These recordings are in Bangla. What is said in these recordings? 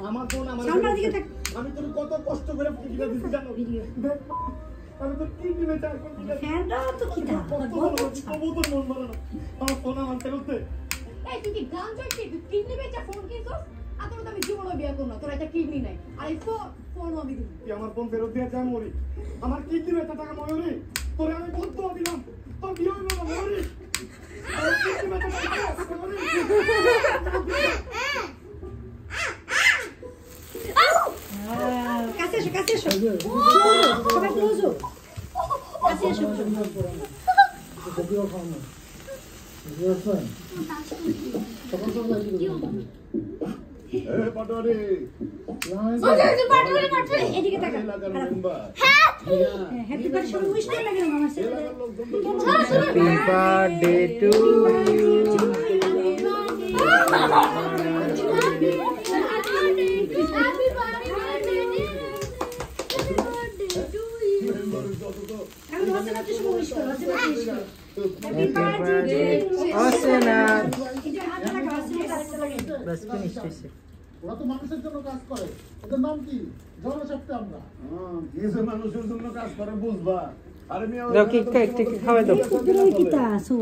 আমার ফোন আমার আমি তোর কত কষ্ট করে কিনে দিছি জানো আমি তো কি দিবে চাই কোন দিকে ফ্যানটা তো কি দা কবুতর মন মারা না আমার ফোন আমার ফেরতে এই তুই কি গান যাচ্ছিস তুই কিডনি বেচা ফোন কিনছস আর তোর তো আমি জীবনে বিয়ে করব না তোর একটা কিডনি নাই আর এই ফোন আমি দিব তুই আমার ফোন ফেরত দিয়ে যা মরি আমার কিডনি বেচা টাকা ময়ূরী তোরে আমি বদ্ধ দিলাম তোর বিয়ে হইল না ময়ূরী আমার কিডনি বেচা টাকা ময়ূরী কাছে এসো সবাই ক্লোজ হো কাছে এসো পাটোয়ারি এদিকে তাকা হ্যাপি বার্থডে সবাই উইশ করে লাগেন আমার সাথে হ্যাপি বার্থডে টু ইউ बस फिनिश হইছে ওরা তো মানুষের জন্য কাজ করে ওদের নাম কি জনশক্তি আমরা কিছু মানুষের জন্য কাজ করে বুঝবা আরে মিয়া দাও কি খাওয়া দাও কি তা সো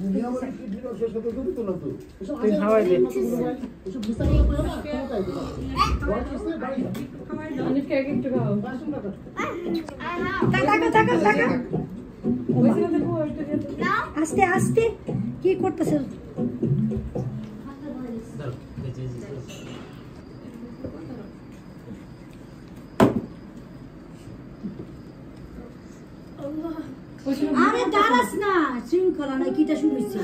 মিয়া বলে কি বিরোধের সাথে জড়িত না তো তুই খাওয়া দে এসব বিচার না পায় না কোথায় দিবা ওয়াট ইজ দ্য বাড়ি অনেক কেক একটু খাও টাকা আস্তে আস্তে কি করতেছ আরে দাঁড়াস না শৃঙ্খলা না কিটা শুরু হইছে